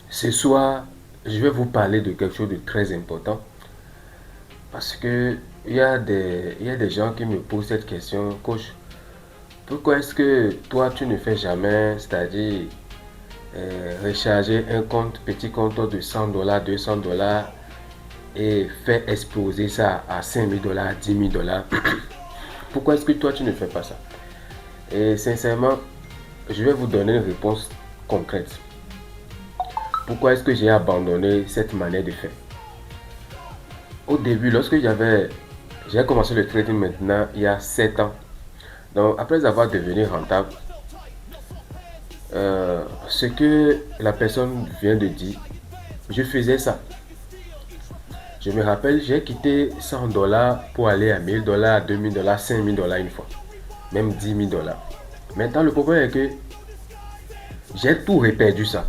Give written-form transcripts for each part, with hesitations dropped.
Ce soir, je vais vous parler de quelque chose de très important parce que il y a des gens qui me posent cette question, coach, pourquoi est-ce que toi tu ne fais jamais, c'est-à-dire recharger un compte, petit compte de 100 dollars, 200 dollars et faire exploser ça à 5000 dollars, 10 000 dollars. Pourquoi est-ce que toi tu ne fais pas ça? Et sincèrement, je vais vous donner une réponse concrète. Pourquoi est-ce que j'ai abandonné cette manière de faire? Au début, j'ai commencé le trading maintenant il y a 7 ans. Donc, après avoir devenu rentable, ce que la personne vient de dire, je faisais ça. Je me rappelle, j'ai quitté 100 dollars pour aller à 1000 dollars, 2000 dollars, 5000 dollars une fois, même 10 000 dollars. Maintenant, le problème est que j'ai tout réperdu ça.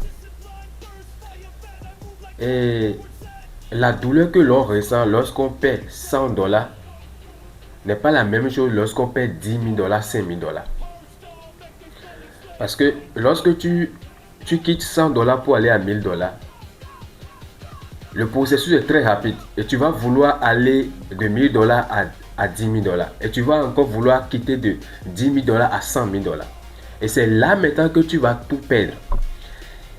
Et la douleur que l'on ressent lorsqu'on perd 100 dollars n'est pas la même chose lorsqu'on perd 10 000 dollars, 5000 dollars. Parce que lorsque tu quittes 100 dollars pour aller à 1000 dollars, le processus est très rapide et tu vas vouloir aller de 1000 dollars à 10 000 dollars et tu vas encore vouloir quitter de 10 000 dollars à 100 000 dollars. Et c'est là maintenant que tu vas tout perdre.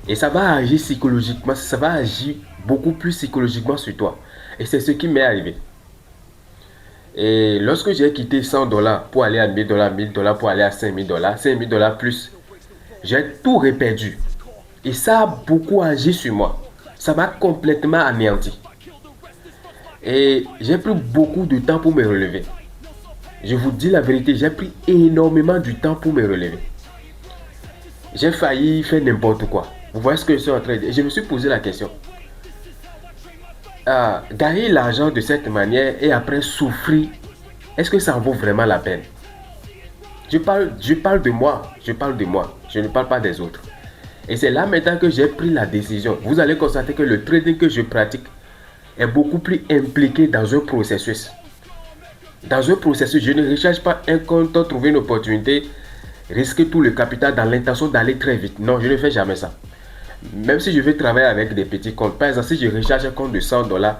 Et ça va agir psychologiquement, ça va agir beaucoup plus psychologiquement sur toi. Et c'est ce qui m'est arrivé. Et lorsque j'ai quitté 100 dollars pour aller à 1000 dollars, 1000 dollars pour aller à 5000 dollars, 5000 dollars plus, j'ai tout réperdu. Et ça a beaucoup agi sur moi. Ça m'a complètement anéanti. Et j'ai pris beaucoup de temps pour me relever. Je vous dis la vérité, j'ai pris énormément de temps pour me relever. J'ai failli faire n'importe quoi. Vous voyez ce que je suis en train de dire. Je me suis posé la question. Gagner l'argent de cette manière et après souffrir, est-ce que ça en vaut vraiment la peine? Je parle de moi. Je parle de moi. Je ne parle pas des autres. Et c'est là maintenant que j'ai pris la décision. Vous allez constater que le trading que je pratique est beaucoup plus impliqué dans un processus. Dans un processus, je ne recherche pas un compte, trouver une opportunité, risquer tout le capital dans l'intention d'aller très vite. Non, je ne fais jamais ça. Même si je veux travailler avec des petits comptes, par exemple, si je recharge un compte de 100 dollars,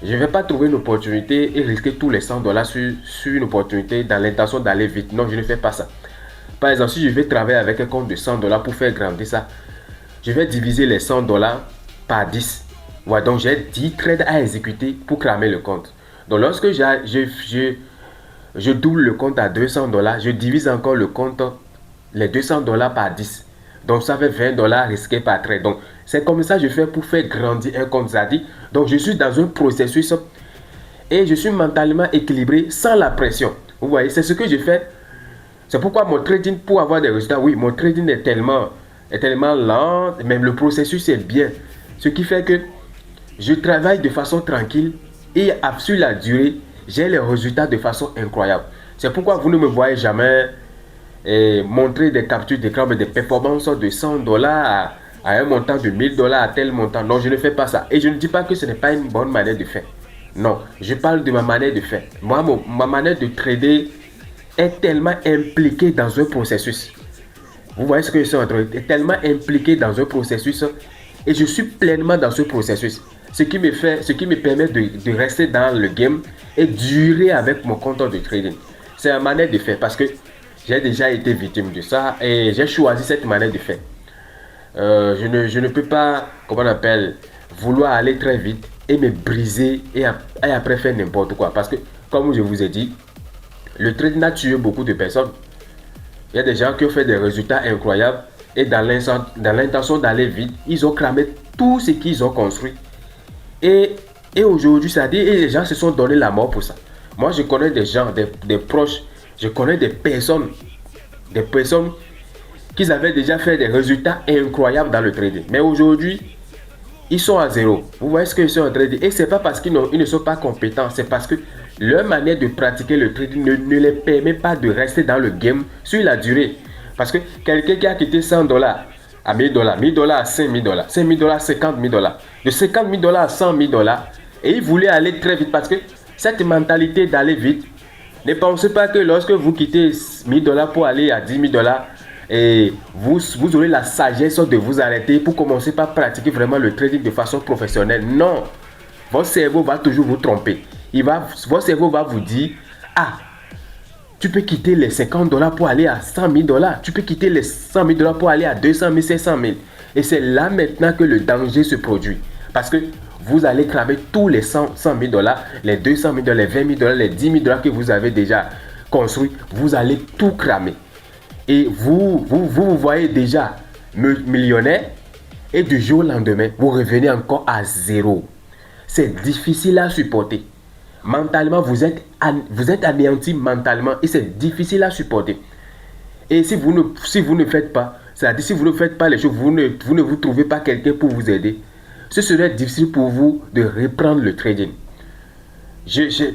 je ne vais pas trouver une opportunité et risquer tous les 100 dollars sur une opportunité dans l'intention d'aller vite. Non, je ne fais pas ça. Par exemple, si je vais travailler avec un compte de 100 dollars pour faire grandir ça, je vais diviser les 100 dollars par 10. Ouais, donc j'ai 10 trades à exécuter pour cramer le compte. Donc lorsque je double le compte à 200 dollars, je divise encore le compte, les 200 dollars par 10. Donc ça fait 20 dollars risqués par trade. Donc c'est comme ça que je fais pour faire grandir un compte Zadi. Donc je suis dans un processus et je suis mentalement équilibré sans la pression. Vous voyez, c'est ce que je fais. C'est pourquoi mon trading, pour avoir des résultats, oui, mon trading est tellement lent, même le processus est bien. Ce qui fait que je travaille de façon tranquille et sur la durée, j'ai les résultats de façon incroyable. C'est pourquoi vous ne me voyez jamais montrer des captures d'écran, mais des performances de 100 dollars à un montant de 1000 dollars à tel montant. Non, je ne fais pas ça. Et je ne dis pas que ce n'est pas une bonne manière de faire. Non, je parle de ma manière de faire. Moi, ma manière de trader est tellement impliquée dans un processus. Vous voyez ce que je suis en train de dire, tellement impliqué dans un processus et je suis pleinement dans ce processus. Ce qui me permet de rester dans le game et durer avec mon compte de trading. C'est une manière de faire parce que j'ai déjà été victime de ça et j'ai choisi cette manière de faire. Je ne peux pas, comment on appelle, vouloir aller très vite et me briser et après faire n'importe quoi. Parce que, comme je vous ai dit, le trading a tué beaucoup de personnes. Il y a des gens qui ont fait des résultats incroyables et dans l'intention d'aller vite, ils ont cramé tout ce qu'ils ont construit. Et, et aujourd'hui, c'est-à-dire, et les gens se sont donné la mort pour ça. Moi, je connais des gens, des proches, je connais des personnes qui avaient déjà fait des résultats incroyables dans le trading. Mais aujourd'hui, ils sont à zéro. Vous voyez ce que je suis en train de dire. Et ce n'est pas parce qu'ils ne sont pas compétents, c'est parce que leur manière de pratiquer le trading ne les permet pas de rester dans le game sur la durée. Parce que quelqu'un qui a quitté 100 dollars à 1000 dollars, 1000 dollars à 5000 dollars, 5000 dollars à 50 000 dollars, de 50 000 dollars à 100 000 dollars, et il voulait aller très vite parce que cette mentalité d'aller vite, ne pensez pas que lorsque vous quittez 1000 dollars pour aller à 10 000 dollars, et vous aurez la sagesse de vous arrêter pour commencer par pratiquer vraiment le trading de façon professionnelle. Non, votre cerveau va toujours vous tromper. Votre cerveau va vous dire, ah, tu peux quitter les 50 dollars pour aller à 100 000 dollars. Tu peux quitter les 100 000 dollars pour aller à 200 000, 500 000. Et c'est là maintenant que le danger se produit. Parce que vous allez cramer tous les 100 000 dollars, les 200 000 dollars, les 20 000 dollars, les 10 000 dollars que vous avez déjà construit. Vous allez tout cramer. Et vous voyez déjà millionnaire. Et du jour au lendemain, vous revenez encore à zéro. C'est difficile à supporter. Mentalement, vous êtes anéanti mentalement et c'est difficile à supporter. Et si vous ne faites pas, c'est-à-dire si vous ne faites pas les choses, vous ne vous trouvez pas quelqu'un pour vous aider, ce serait difficile pour vous de reprendre le trading.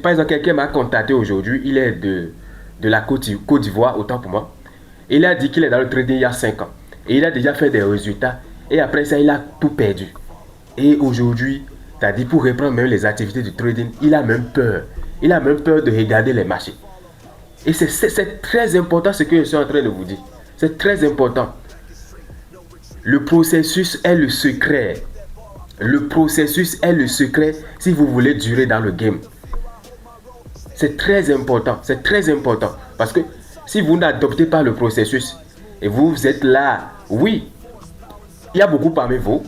Par exemple, quelqu'un m'a contacté aujourd'hui, il est de la Côte d'Ivoire, autant pour moi. Il a dit qu'il est dans le trading il y a 5 ans. Et il a déjà fait des résultats. Et après ça, il a tout perdu. Et aujourd'hui, c'est-à-dire pour reprendre même les activités du trading, il a même peur. Il a même peur de regarder les marchés. Et c'est très important ce que je suis en train de vous dire. C'est très important. Le processus est le secret. Le processus est le secret si vous voulez durer dans le game. C'est très important. C'est très important. Parce que si vous n'adoptez pas le processus et vous êtes là, oui, il y a beaucoup parmi vous.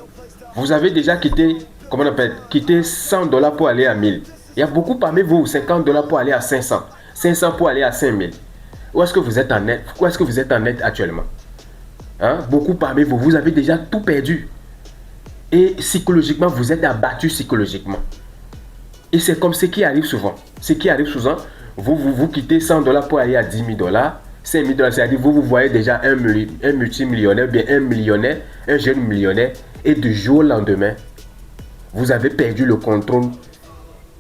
Vous avez déjà quitté, comment on appelle, quitté 100 dollars pour aller à 1000. Il y a beaucoup parmi vous, 50 dollars pour aller à 500. 500 pour aller à 5000. Où est-ce que vous êtes en net? Où est-ce que vous êtes en net actuellement? Hein? Beaucoup parmi vous, vous avez déjà tout perdu. Et psychologiquement, vous êtes abattu psychologiquement. Et c'est comme ce qui arrive souvent. Ce qui arrive souvent, vous quittez 100 dollars pour aller à 10 000 dollars. 5 000 dollars, c'est-à-dire vous voyez déjà un multimillionnaire, bien un millionnaire, un jeune millionnaire. Et du jour au lendemain, vous avez perdu le contrôle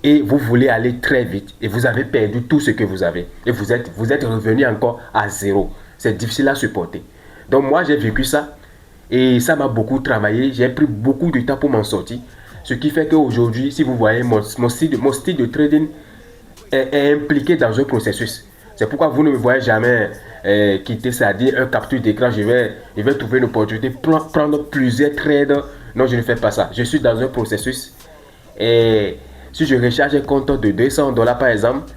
et vous voulez aller très vite et vous avez perdu tout ce que vous avez. Et vous êtes revenu encore à zéro. C'est difficile à supporter. Donc moi, j'ai vécu ça et ça m'a beaucoup travaillé. J'ai pris beaucoup de temps pour m'en sortir. Ce qui fait qu'aujourd'hui, si vous voyez, mon style de trading est impliqué dans un processus. C'est pourquoi vous ne me voyez jamais quitter, c'est-à-dire un capture d'écran. Je vais trouver une opportunité, prendre plusieurs trades. Non, je ne fais pas ça. Je suis dans un processus. Et si je recharge un compte de 200 dollars par exemple,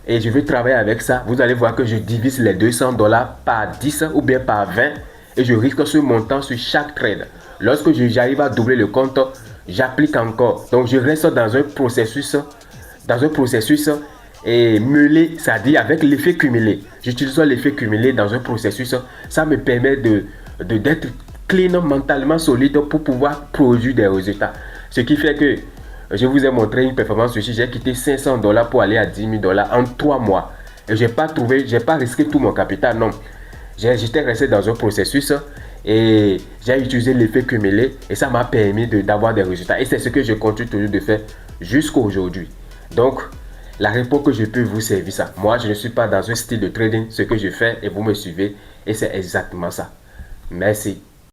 et je vais travailler avec ça, vous allez voir que je divise les 200 dollars par 10 ou bien par 20. Et je risque ce montant sur chaque trade. Lorsque j'arrive à doubler le compte, j'applique encore. Donc je reste dans un processus et mêlé, c'est-à-dire avec l'effet cumulé. J'utilise l'effet cumulé dans un processus. Ça me permet d'être clean, mentalement solide pour pouvoir produire des résultats. Ce qui fait que je vous ai montré une performance aussi. J'ai quitté 500 dollars pour aller à 10 000 dollars en 3 mois. Et j'ai pas risqué tout mon capital, non. J'étais resté dans un processus et j'ai utilisé l'effet cumulé et ça m'a permis d'avoir des résultats. Et c'est ce que je continue toujours de faire jusqu'à aujourd'hui. Donc, la réponse que je peux vous servir ça. Moi, je ne suis pas dans un style de trading. Ce que je fais et vous me suivez et c'est exactement ça. Merci.